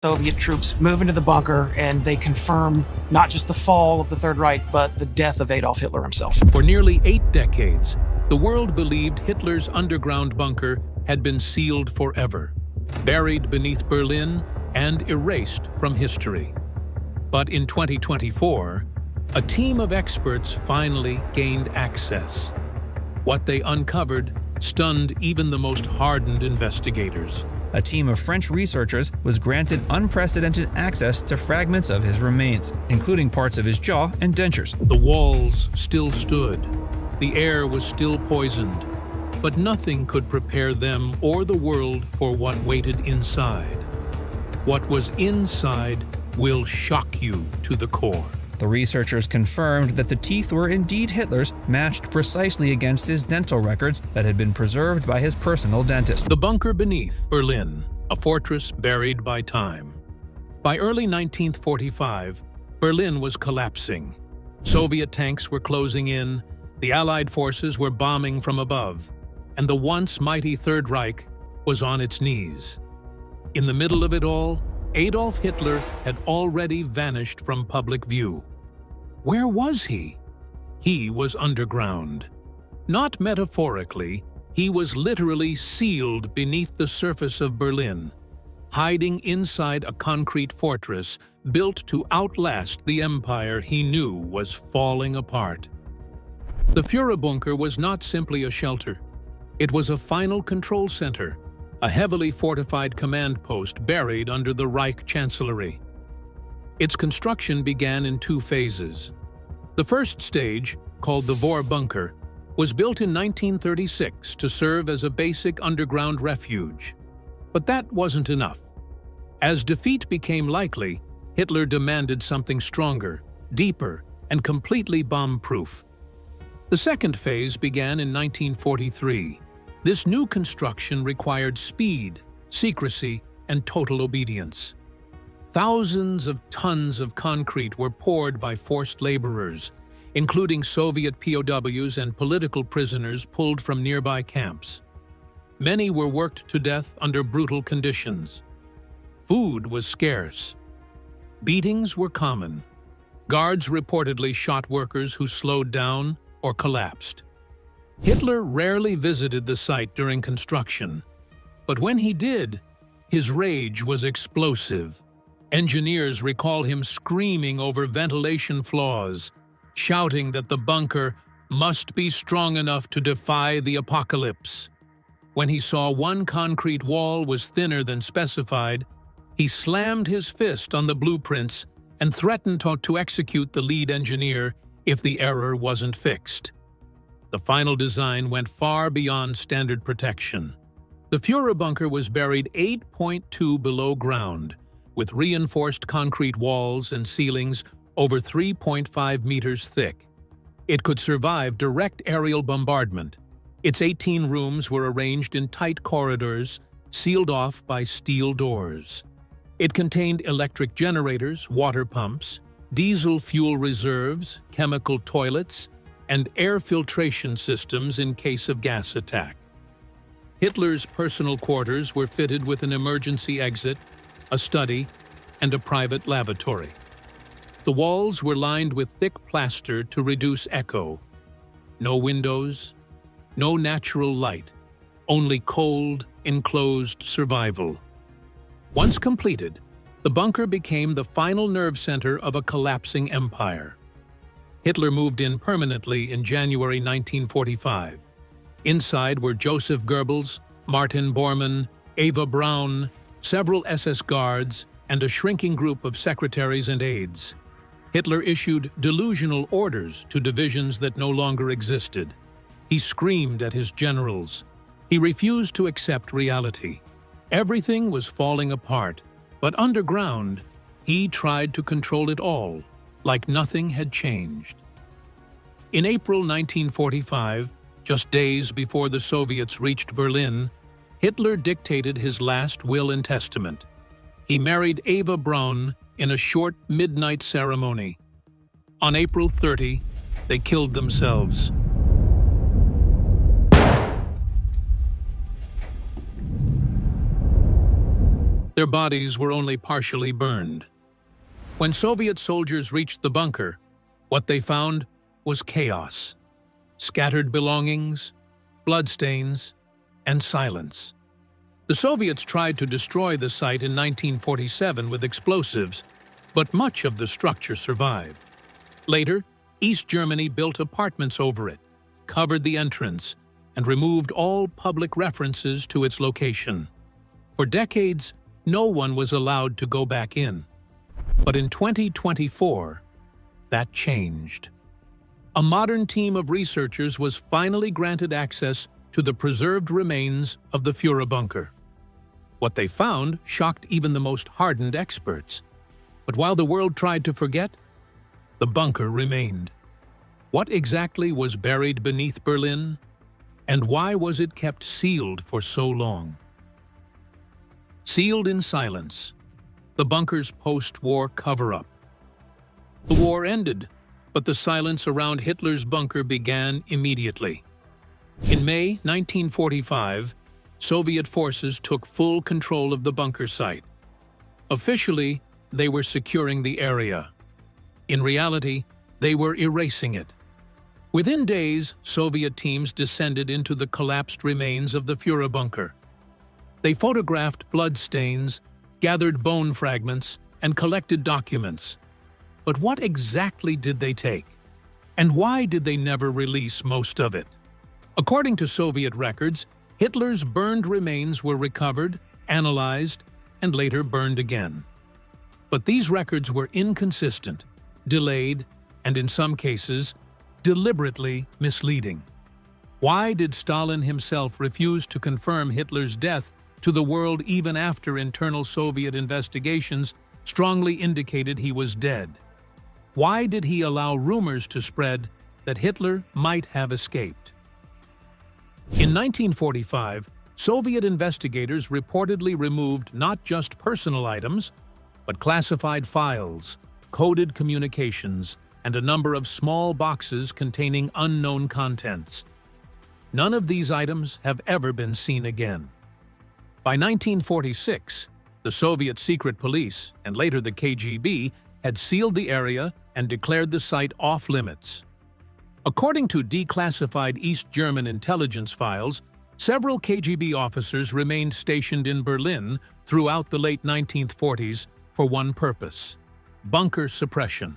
Soviet troops move into the bunker, and they confirm not just the fall of the Third Reich, but the death of Adolf Hitler himself. For nearly 8 decades, the world believed Hitler's underground bunker had been sealed forever, buried beneath Berlin and erased from history. But in 2024, a team of experts finally gained access. What they uncovered stunned even the most hardened investigators. A team of French researchers was granted unprecedented access to fragments of his remains, including parts of his jaw and dentures. The walls still stood. The air was still poisoned. But nothing could prepare them or the world for what waited inside. What was inside will shock you to the core. The researchers confirmed that the teeth were indeed Hitler's, matched precisely against his dental records that had been preserved by his personal dentist. The bunker beneath Berlin, a fortress buried by time. By early 1945, Berlin was collapsing. Soviet tanks were closing in, the Allied forces were bombing from above, and the once mighty Third Reich was on its knees. In the middle of it all, Adolf Hitler had already vanished from public view. Where was he? He was underground. Not metaphorically, he was literally sealed beneath the surface of Berlin, hiding inside a concrete fortress built to outlast the empire he knew was falling apart. The Führerbunker was not simply a shelter. It was a final control center, a heavily fortified command post buried under the Reich Chancellery. Its construction began in 2 phases. The first stage, called the Vorbunker, was built in 1936 to serve as a basic underground refuge. But that wasn't enough. As defeat became likely, Hitler demanded something stronger, deeper, and completely bomb-proof. The second phase began in 1943. This new construction required speed, secrecy, and total obedience. Thousands of tons of concrete were poured by forced laborers, including Soviet POWs and political prisoners pulled from nearby camps. Many were worked to death under brutal conditions. Food was scarce. Beatings were common. Guards reportedly shot workers who slowed down or collapsed. Hitler rarely visited the site during construction, but when he did, his rage was explosive. Engineers recall him screaming over ventilation flaws, shouting that the bunker must be strong enough to defy the apocalypse. When he saw one concrete wall was thinner than specified, he slammed his fist on the blueprints and threatened to execute the lead engineer if the error wasn't fixed. The final design went far beyond standard protection. The Führerbunker was buried 8.2 below ground, with reinforced concrete walls and ceilings over 3.5 meters thick. It could survive direct aerial bombardment. Its 18 rooms were arranged in tight corridors, sealed off by steel doors. It contained electric generators, water pumps, diesel fuel reserves, chemical toilets, and air filtration systems in case of gas attack. Hitler's personal quarters were fitted with an emergency exit, a study, and a private lavatory. The walls were lined with thick plaster to reduce echo. No windows, no natural light, only cold, enclosed survival. Once completed, the bunker became the final nerve center of a collapsing empire. Hitler moved in permanently in January 1945. Inside were Joseph Goebbels, Martin Bormann, Eva Braun, several SS guards, and a shrinking group of secretaries and aides. Hitler issued delusional orders to divisions that no longer existed. He screamed at his generals. He refused to accept reality. Everything was falling apart, but underground, he tried to control it all, like nothing had changed. In April 1945, just days before the Soviets reached Berlin, Hitler dictated his last will and testament. He married Eva Braun in a short midnight ceremony. On April 30, they killed themselves. Their bodies were only partially burned. When Soviet soldiers reached the bunker, what they found was chaos, scattered belongings, bloodstains, and silence. The Soviets tried to destroy the site in 1947 with explosives, but much of the structure survived. Later, East Germany built apartments over it, covered the entrance, and removed all public references to its location. For decades, no one was allowed to go back in. But in 2024, that changed. A modern team of researchers was finally granted access to the preserved remains of the Führer bunker. What they found shocked even the most hardened experts. But while the world tried to forget, the bunker remained. What exactly was buried beneath Berlin, and why was it kept sealed for so long? Sealed in silence, the bunker's post-war cover-up. The war ended, but the silence around Hitler's bunker began immediately. In May 1945, Soviet forces took full control of the bunker site. Officially, they were securing the area. In reality, they were erasing it. Within days, Soviet teams descended into the collapsed remains of the Führer bunker. They photographed bloodstains, gathered bone fragments, and collected documents. But what exactly did they take? And why did they never release most of it? According to Soviet records, Hitler's burned remains were recovered, analyzed, and later burned again. But these records were inconsistent, delayed, and in some cases, deliberately misleading. Why did Stalin himself refuse to confirm Hitler's death to the world even after internal Soviet investigations strongly indicated he was dead? Why did he allow rumors to spread that Hitler might have escaped? In 1945, Soviet investigators reportedly removed not just personal items, but classified files, coded communications, and a number of small boxes containing unknown contents. None of these items have ever been seen again. By 1946, the Soviet secret police, and later the KGB, had sealed the area and declared the site off-limits. According to declassified East German intelligence files, several KGB officers remained stationed in Berlin throughout the late 1940s for one purpose: bunker suppression.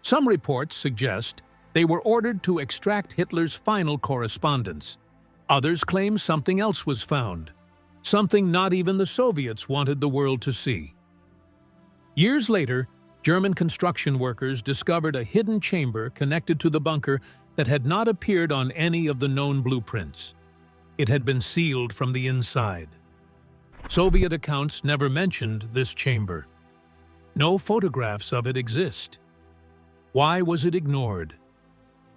Some reports suggest they were ordered to extract Hitler's final correspondence. Others claim something else was found, something not even the Soviets wanted the world to see. Years later, German construction workers discovered a hidden chamber connected to the bunker that had not appeared on any of the known blueprints. It had been sealed from the inside. Soviet accounts never mentioned this chamber. No photographs of it exist. Why was it ignored?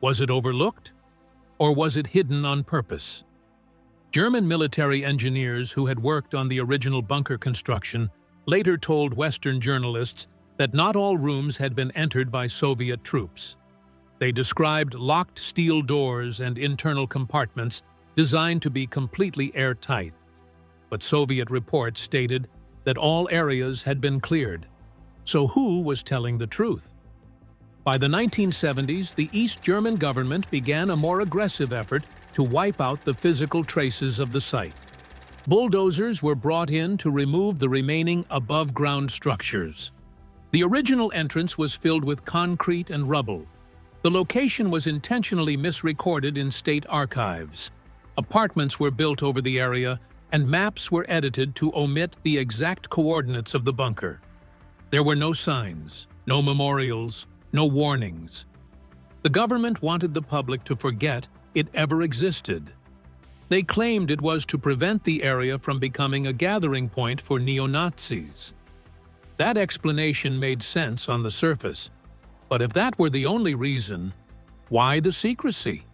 Was it overlooked? Or was it hidden on purpose? German military engineers who had worked on the original bunker construction later told Western journalists that not all rooms had been entered by Soviet troops. They described locked steel doors and internal compartments designed to be completely airtight. But Soviet reports stated that all areas had been cleared. So who was telling the truth? By the 1970s, the East German government began a more aggressive effort to wipe out the physical traces of the site. Bulldozers were brought in to remove the remaining above-ground structures. The original entrance was filled with concrete and rubble. The location was intentionally misrecorded in state archives. Apartments were built over the area, and maps were edited to omit the exact coordinates of the bunker. There were no signs, no memorials, no warnings. The government wanted the public to forget it ever existed. They claimed it was to prevent the area from becoming a gathering point for neo-Nazis. That explanation made sense on the surface, but if that were the only reason, why the secrecy?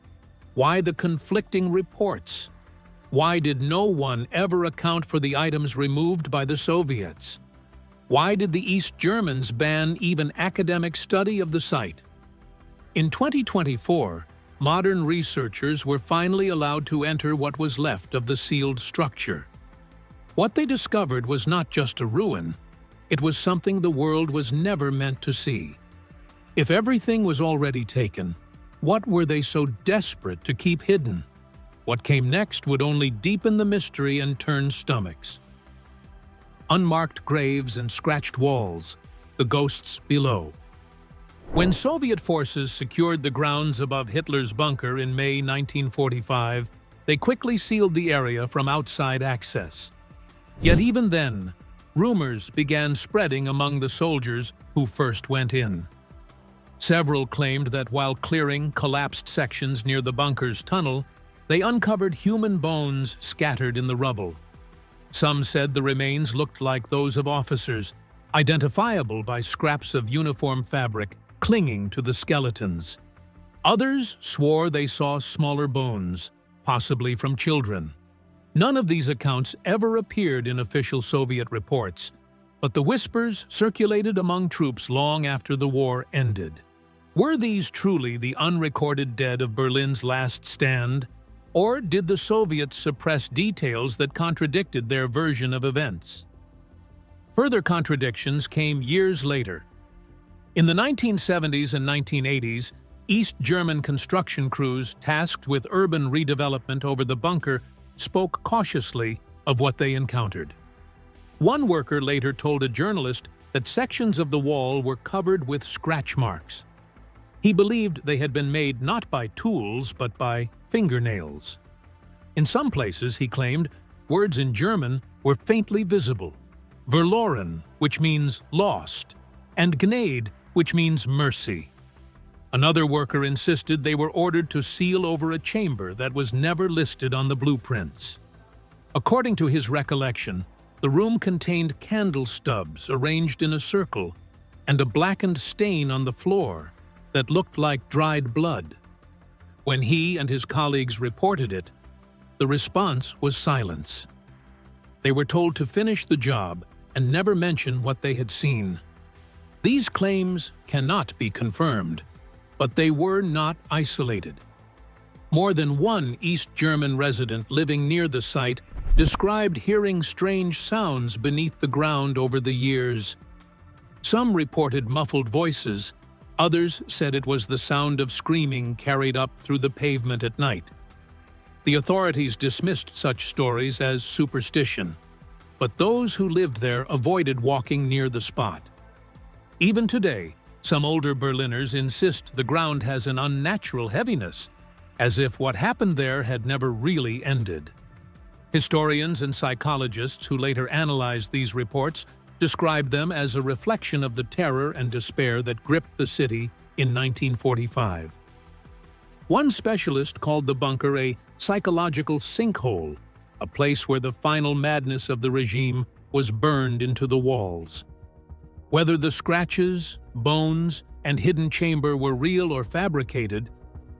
Why the conflicting reports? Why did no one ever account for the items removed by the Soviets? Why did the East Germans ban even academic study of the site? In 2024, modern researchers were finally allowed to enter what was left of the sealed structure. What they discovered was not just a ruin, it was something the world was never meant to see. If everything was already taken, what were they so desperate to keep hidden? What came next would only deepen the mystery and turn stomachs. Unmarked graves and scratched walls, the ghosts below. When Soviet forces secured the grounds above Hitler's bunker in May 1945, they quickly sealed the area from outside access. Yet even then, rumors began spreading among the soldiers who first went in. Several claimed that while clearing collapsed sections near the bunker's tunnel, they uncovered human bones scattered in the rubble. Some said the remains looked like those of officers, identifiable by scraps of uniform fabric clinging to the skeletons. Others swore they saw smaller bones, possibly from children. None of these accounts ever appeared in official Soviet reports, but the whispers circulated among troops long after the war ended. Were these truly the unrecorded dead of Berlin's last stand, or did the Soviets suppress details that contradicted their version of events? Further contradictions came years later. In the 1970s and 1980s, East German construction crews tasked with urban redevelopment over the bunker spoke cautiously of what they encountered. One worker later told a journalist that sections of the wall were covered with scratch marks. He believed they had been made not by tools but by fingernails. In some places, he claimed, words in German were faintly visible: verloren, which means lost, and Gnade, which means mercy. Another worker insisted they were ordered to seal over a chamber that was never listed on the blueprints. According to his recollection, the room contained candle stubs arranged in a circle and a blackened stain on the floor that looked like dried blood. When he and his colleagues reported it, the response was silence. They were told to finish the job and never mention what they had seen. These claims cannot be confirmed, but they were not isolated. More than one East German resident living near the site described hearing strange sounds beneath the ground over the years. Some reported muffled voices. Others said it was the sound of screaming carried up through the pavement at night. The authorities dismissed such stories as superstition, but those who lived there avoided walking near the spot. Even today, some older Berliners insist the ground has an unnatural heaviness, as if what happened there had never really ended. Historians and psychologists who later analyzed these reports described them as a reflection of the terror and despair that gripped the city in 1945. One specialist called the bunker a psychological sinkhole, a place where the final madness of the regime was burned into the walls. Whether the scratches, bones, and hidden chamber were real or fabricated,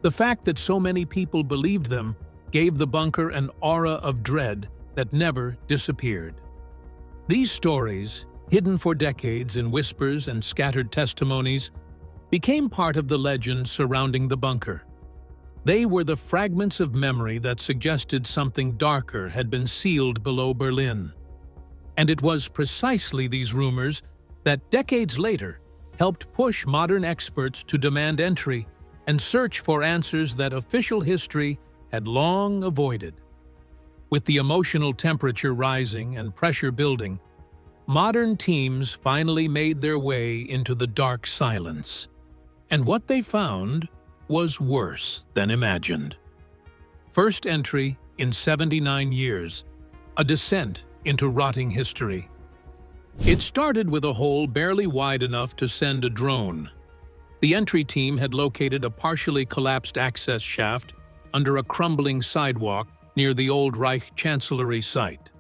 the fact that so many people believed them gave the bunker an aura of dread that never disappeared. These stories, hidden for decades in whispers and scattered testimonies, became part of the legend surrounding the bunker. They were the fragments of memory that suggested something darker had been sealed below Berlin. And it was precisely these rumors that decades later helped push modern experts to demand entry and search for answers that official history had long avoided. With the emotional temperature rising and pressure building, modern teams finally made their way into the dark silence. And what they found was worse than imagined. First entry in 79 years, a descent into rotting history. It started with a hole barely wide enough to send a drone. The entry team had located a partially collapsed access shaft under a crumbling sidewalk near the old Reich Chancellery site.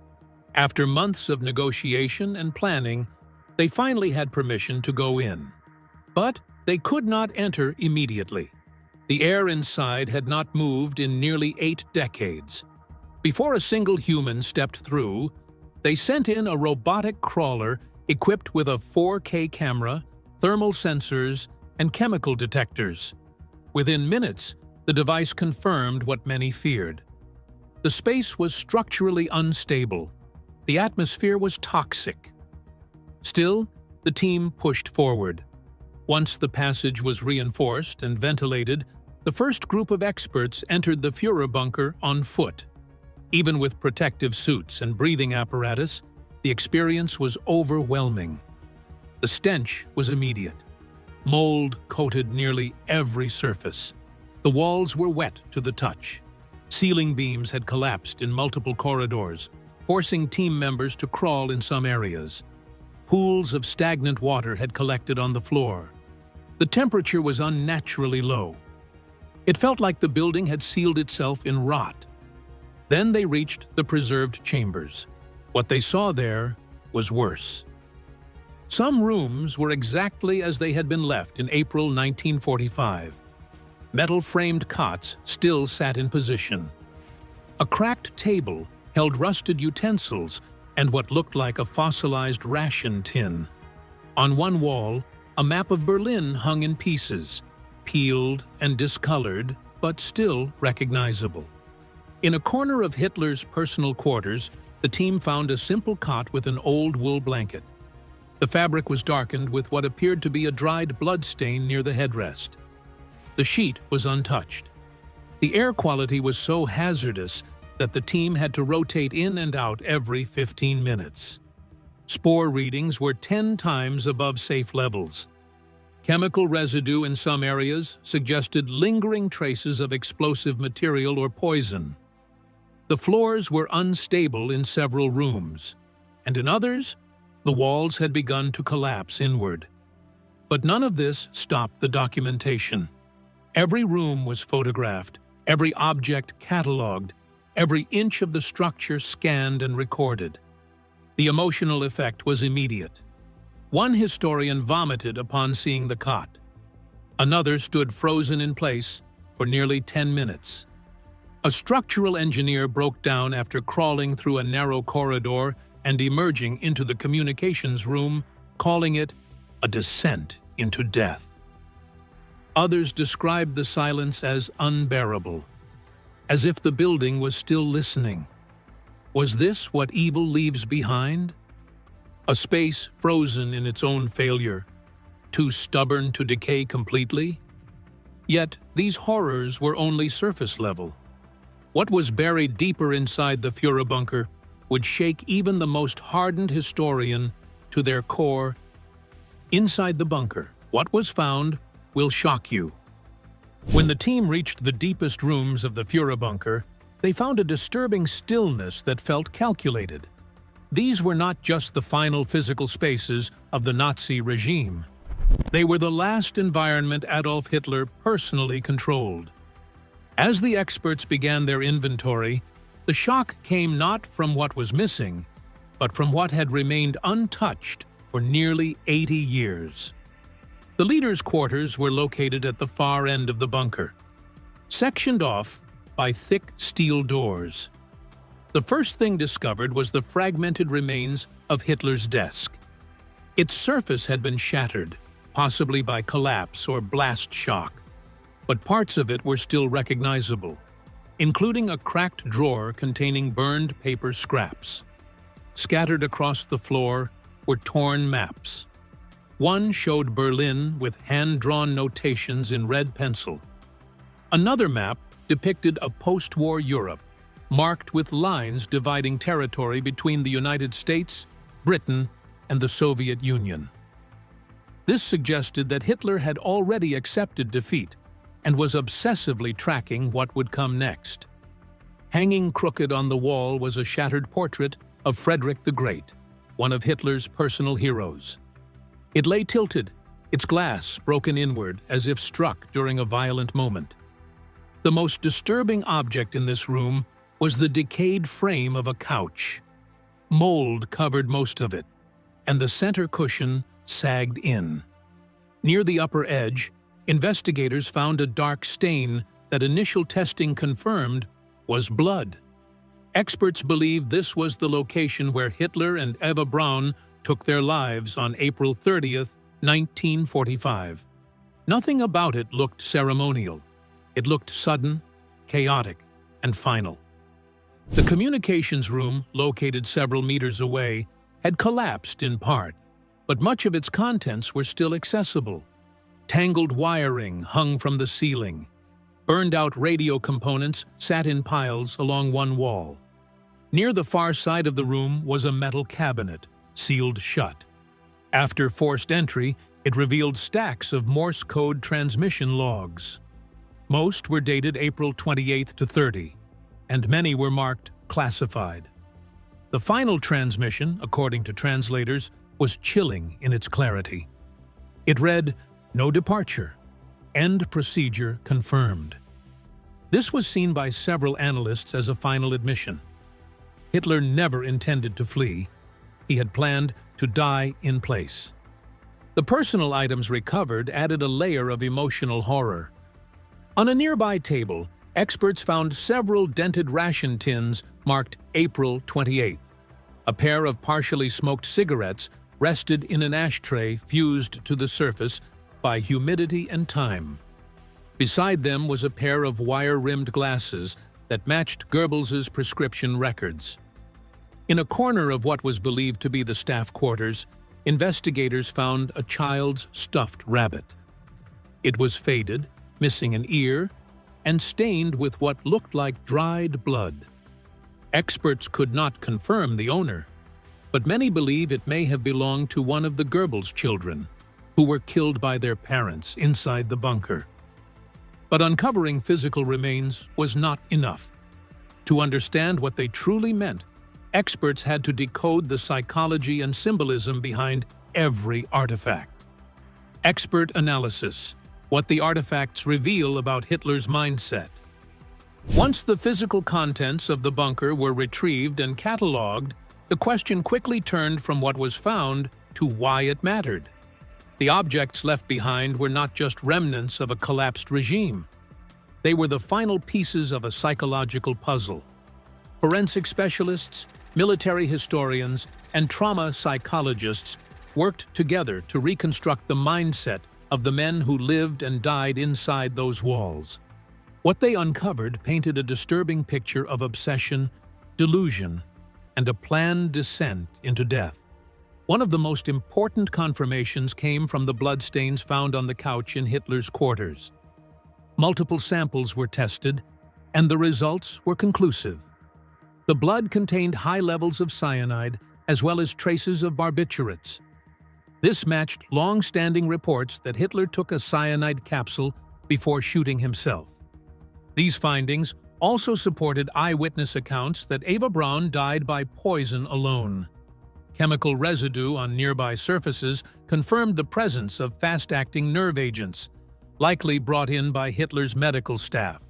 After months of negotiation and planning, they finally had permission to go in. But they could not enter immediately. The air inside had not moved in nearly 8 decades. Before a single human stepped through, they sent in a robotic crawler equipped with a 4K camera, thermal sensors, and chemical detectors. Within minutes, the device confirmed what many feared. The space was structurally unstable. the atmosphere was toxic. Still, the team pushed forward. Once the passage was reinforced and ventilated, the first group of experts entered the Führer bunker on foot. Even with protective suits and breathing apparatus, the experience was overwhelming. The stench was immediate. Mold coated nearly every surface. The walls were wet to the touch. Ceiling beams had collapsed in multiple corridors, forcing team members to crawl in some areas. Pools of stagnant water had collected on the floor. The temperature was unnaturally low. It felt like the building had sealed itself in rot. Then they reached the preserved chambers. What they saw there was worse. Some rooms were exactly as they had been left in April 1945. Metal-framed cots still sat in position. A cracked table held rusted utensils and what looked like a fossilized ration tin. On one wall, a map of Berlin hung in pieces, peeled and discolored, but still recognizable. In a corner of Hitler's personal quarters, the team found a simple cot with an old wool blanket. The fabric was darkened with what appeared to be a dried blood stain near the headrest. The sheet was untouched. The air quality was so hazardous that the team had to rotate in and out every 15 minutes. Spore readings were 10 times above safe levels. Chemical residue in some areas suggested lingering traces of explosive material or poison. The floors were unstable in several rooms, and in others, the walls had begun to collapse inward. But none of this stopped the documentation. Every room was photographed, every object catalogued, every inch of the structure scanned and recorded. The emotional effect was immediate. One historian vomited upon seeing the cot. Another stood frozen in place for nearly 10 minutes. A structural engineer broke down after crawling through a narrow corridor and emerging into the communications room, calling it a descent into death. Others described the silence as unbearable, as if the building was still listening. Was this what evil leaves behind? A space frozen in its own failure, too stubborn to decay completely? Yet these horrors were only surface level. What was buried deeper inside the Führer bunker would shake even the most hardened historian to their core. Inside the bunker, what was found will shock you. When the team reached the deepest rooms of the Führer bunker, they found a disturbing stillness that felt calculated. These were not just the final physical spaces of the Nazi regime. They were the last environment Adolf Hitler personally controlled. As the experts began their inventory, the shock came not from what was missing, but from what had remained untouched for nearly 80 years. The leaders' quarters were located at the far end of the bunker, sectioned off by thick steel doors. The first thing discovered was the fragmented remains of Hitler's desk. Its surface had been shattered, possibly by collapse or blast shock, but parts of it were still recognizable, including a cracked drawer containing burned paper scraps. Scattered across the floor were torn maps. One showed Berlin with hand-drawn notations in red pencil. Another map depicted a post-war Europe, marked with lines dividing territory between the United States, Britain, and the Soviet Union. This suggested that Hitler had already accepted defeat and was obsessively tracking what would come next. Hanging crooked on the wall was a shattered portrait of Frederick the Great, one of Hitler's personal heroes. It lay tilted, its glass broken inward as if struck during a violent moment. The most disturbing object in this room was the decayed frame of a couch. Mold covered most of it, and the center cushion sagged in. Near the upper edge, investigators found a dark stain that initial testing confirmed was blood. Experts believe this was the location where Hitler and Eva Braun took their lives on April 30th, 1945. Nothing about it looked ceremonial. It looked sudden, chaotic, and final. The communications room, located several meters away, had collapsed in part, but much of its contents were still accessible. Tangled wiring hung from the ceiling. Burned-out radio components sat in piles along one wall. Near the far side of the room was a metal cabinet, sealed shut. After forced entry, it revealed stacks of Morse code transmission logs. Most were dated April 28 to 30, and many were marked classified. The final transmission, according to translators, was chilling in its clarity. It read, "No departure. End procedure confirmed." This was seen by several analysts as a final admission. Hitler never intended to flee. He had planned to die in place. The personal items recovered added a layer of emotional horror. On a nearby table, experts found several dented ration tins marked April 28th. A pair of partially smoked cigarettes rested in an ashtray fused to the surface by humidity and time. Beside them was a pair of wire-rimmed glasses that matched Goebbels's prescription records. In a corner of what was believed to be the staff quarters, investigators found a child's stuffed rabbit. It was faded, missing an ear, and stained with what looked like dried blood. Experts could not confirm the owner, but many believe it may have belonged to one of the Goebbels children, who were killed by their parents inside the bunker. But uncovering physical remains was not enough. To understand what they truly meant, experts had to decode the psychology and symbolism behind every artifact. Expert analysis: what the artifacts reveal about Hitler's mindset. Once the physical contents of the bunker were retrieved and catalogued, the question quickly turned from what was found to why it mattered. The objects left behind were not just remnants of a collapsed regime. They were the final pieces of a psychological puzzle. Forensic specialists, military historians, and trauma psychologists worked together to reconstruct the mindset of the men who lived and died inside those walls. What they uncovered painted a disturbing picture of obsession, delusion, and a planned descent into death. One of the most important confirmations came from the bloodstains found on the couch in Hitler's quarters. Multiple samples were tested, and the results were conclusive. The blood contained high levels of cyanide as well as traces of barbiturates. This matched long-standing reports that Hitler took a cyanide capsule before shooting himself. These findings also supported eyewitness accounts that Eva Braun died by poison alone. Chemical residue on nearby surfaces confirmed the presence of fast-acting nerve agents, likely brought in by Hitler's medical staff.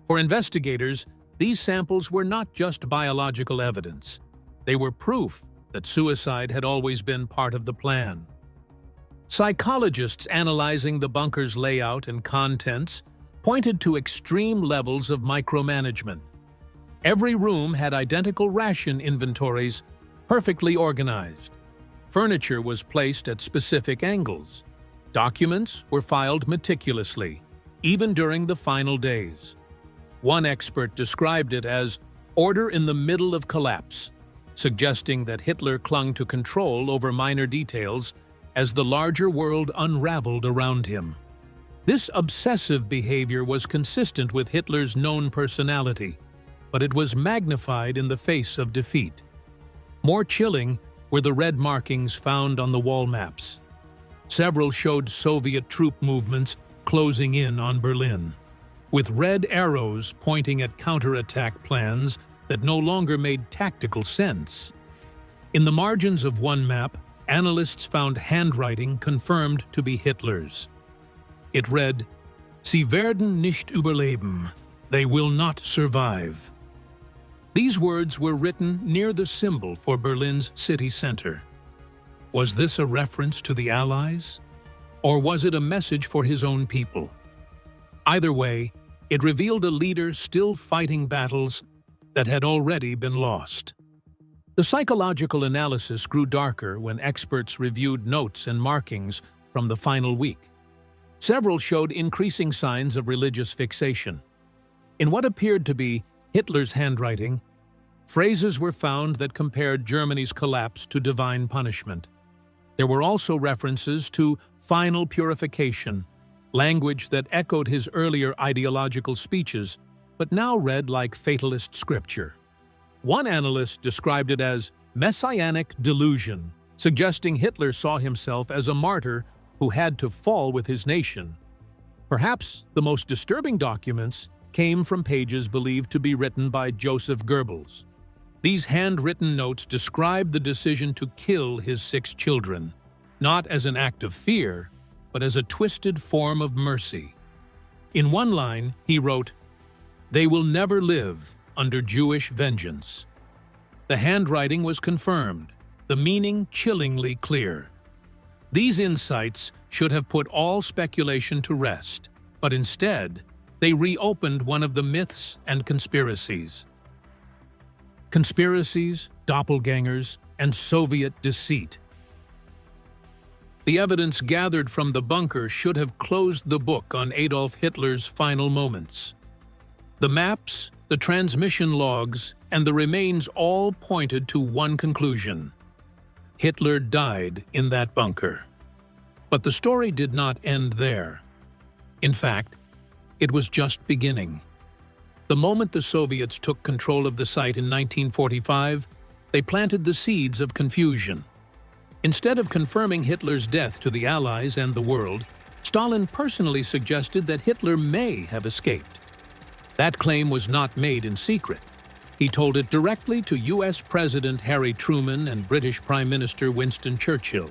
For investigators, these samples were not just biological evidence. They were proof that suicide had always been part of the plan. Psychologists analyzing the bunker's layout and contents pointed to extreme levels of micromanagement. Every room had identical ration inventories, perfectly organized. Furniture was placed at specific angles. Documents were filed meticulously, even during the final days. One expert described it as order in the middle of collapse, suggesting that Hitler clung to control over minor details as the larger world unraveled around him. This obsessive behavior was consistent with Hitler's known personality, but it was magnified in the face of defeat. More chilling were the red markings found on the wall maps. Several showed Soviet troop movements closing in on Berlin, with red arrows pointing at counterattack plans that no longer made tactical sense. In the margins of one map, analysts found handwriting confirmed to be Hitler's. It read, "Sie werden nicht überleben. They will not survive." These words were written near the symbol for Berlin's city center. Was this a reference to the Allies? Or was it a message for his own people? Either way, it revealed a leader still fighting battles that had already been lost. The psychological analysis grew darker when experts reviewed notes and markings from the final week. Several showed increasing signs of religious fixation. In what appeared to be Hitler's handwriting, phrases were found that compared Germany's collapse to divine punishment. There were also references to final purification, language that echoed his earlier ideological speeches, but now read like fatalist scripture. One analyst described it as messianic delusion, suggesting Hitler saw himself as a martyr who had to fall with his nation. Perhaps the most disturbing documents came from pages believed to be written by Joseph Goebbels. These handwritten notes describe the decision to kill his 6 children, not as an act of fear, but as a twisted form of mercy. In one line, he wrote, "They will never live under Jewish vengeance." The handwriting was confirmed, the meaning chillingly clear. These insights should have put all speculation to rest, but instead, they reopened one of the myths and conspiracies. Conspiracies, doppelgangers, and Soviet deceit. The evidence gathered from the bunker should have closed the book on Adolf Hitler's final moments. The maps, the transmission logs, and the remains all pointed to one conclusion: Hitler died in that bunker. But the story did not end there. In fact, it was just beginning. The moment the Soviets took control of the site in 1945, they planted the seeds of confusion. Instead of confirming Hitler's death to the Allies and the world, Stalin personally suggested that Hitler may have escaped. That claim was not made in secret. He told it directly to U.S. President Harry Truman and British Prime Minister Winston Churchill.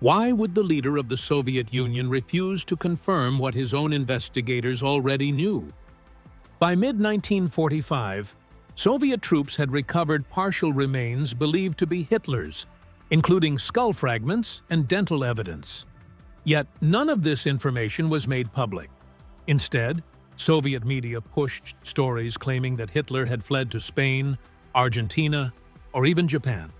Why would the leader of the Soviet Union refuse to confirm what his own investigators already knew? By mid-1945, Soviet troops had recovered partial remains believed to be Hitler's, including skull fragments and dental evidence. Yet none of this information was made public. Instead, Soviet media pushed stories claiming that Hitler had fled to Spain, Argentina, or even Japan.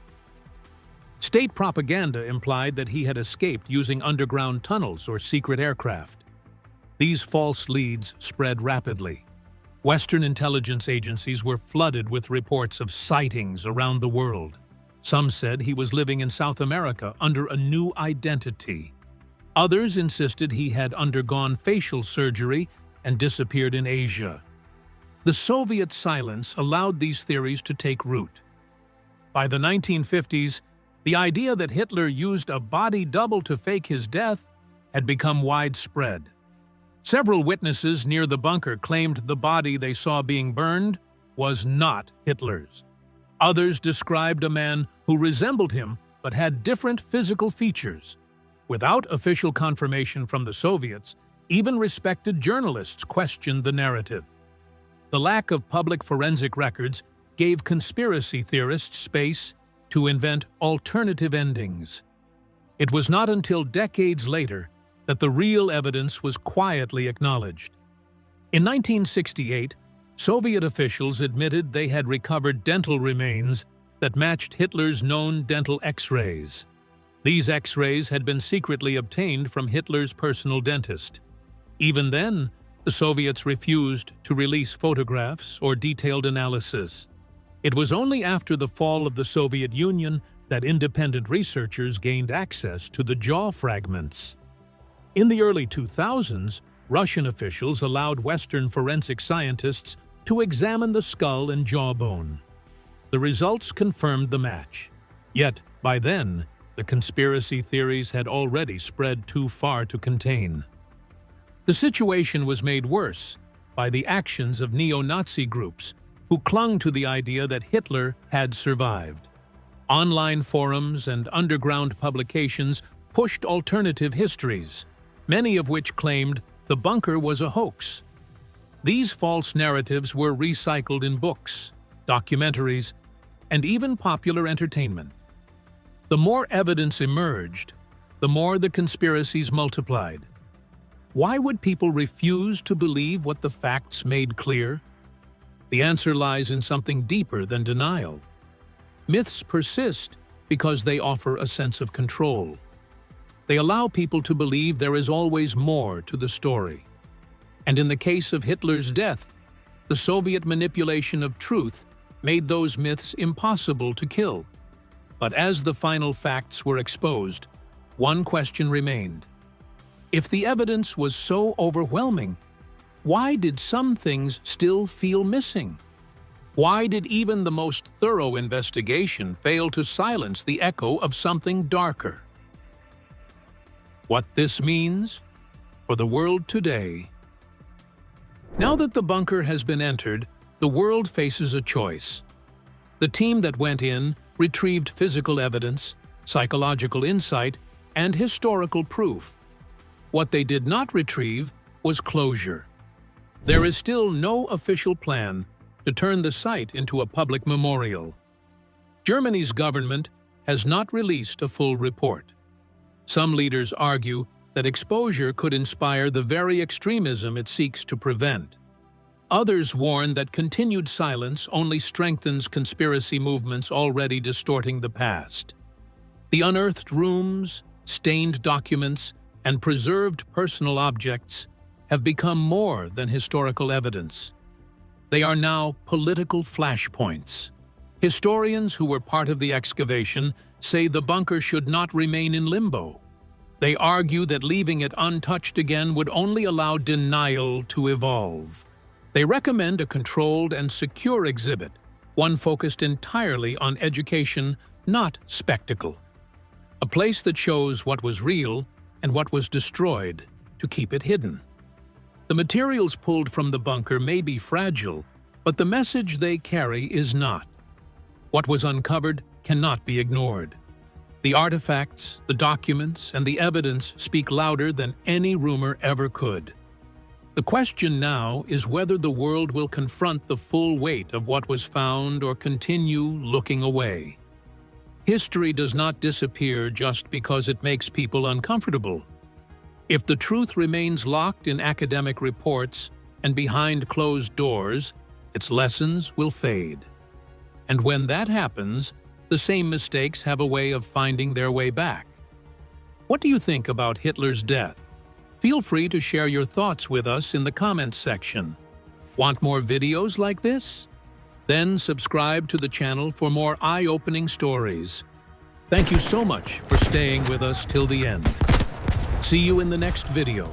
State propaganda implied that he had escaped using underground tunnels or secret aircraft. These false leads spread rapidly. Western intelligence agencies were flooded with reports of sightings around the world. Some said he was living in South America under a new identity. Others insisted he had undergone facial surgery and disappeared in Asia. The Soviet silence allowed these theories to take root. By the 1950s, the idea that Hitler used a body double to fake his death had become widespread. Several witnesses near the bunker claimed the body they saw being burned was not Hitler's. Others described a man who resembled him but had different physical features. Without official confirmation from the Soviets, even respected journalists questioned the narrative. The lack of public forensic records gave conspiracy theorists space to invent alternative endings. It was not until decades later that the real evidence was quietly acknowledged. In 1968, Soviet officials admitted they had recovered dental remains that matched Hitler's known dental X-rays. These X-rays had been secretly obtained from Hitler's personal dentist. Even then, the Soviets refused to release photographs or detailed analysis. It was only after the fall of the Soviet Union that independent researchers gained access to the jaw fragments. In the early 2000s, Russian officials allowed Western forensic scientists to examine the skull and jawbone. The results confirmed the match. Yet, by then, the conspiracy theories had already spread too far to contain. The situation was made worse by the actions of neo-Nazi groups who clung to the idea that Hitler had survived. Online forums and underground publications pushed alternative histories, many of which claimed the bunker was a hoax. These false narratives were recycled in books, documentaries, and even popular entertainment. The more evidence emerged, the more the conspiracies multiplied. Why would people refuse to believe what the facts made clear? The answer lies in something deeper than denial. Myths persist because they offer a sense of control. They allow people to believe there is always more to the story. And in the case of Hitler's death, the Soviet manipulation of truth made those myths impossible to kill. But as the final facts were exposed, one question remained. If the evidence was so overwhelming, why did some things still feel missing? Why did even the most thorough investigation fail to silence the echo of something darker? What this means for the world today. Now that the bunker has been entered, the world faces a choice. The team that went in retrieved physical evidence, psychological insight, and historical proof. What they did not retrieve was closure. There is still no official plan to turn the site into a public memorial. Germany's government has not released a full report. Some leaders argue that exposure could inspire the very extremism it seeks to prevent. Others warn that continued silence only strengthens conspiracy movements already distorting the past. The unearthed rooms, stained documents, and preserved personal objects have become more than historical evidence. They are now political flashpoints. Historians who were part of the excavation say the bunker should not remain in limbo. They argue that leaving it untouched again would only allow denial to evolve. They recommend a controlled and secure exhibit, one focused entirely on education, not spectacle. A place that shows what was real and what was destroyed to keep it hidden. The materials pulled from the bunker may be fragile, but the message they carry is not. What was uncovered cannot be ignored. The artifacts, the documents, and the evidence speak louder than any rumor ever could. The question now is whether the world will confront the full weight of what was found or continue looking away. History does not disappear just because it makes people uncomfortable. If the truth remains locked in academic reports and behind closed doors, its lessons will fade. And when that happens, the same mistakes have a way of finding their way back. What do you think about Hitler's death? Feel free to share your thoughts with us in the comments section. Want more videos like this? Then subscribe to the channel for more eye-opening stories. Thank you so much for staying with us till the end. See you in the next video.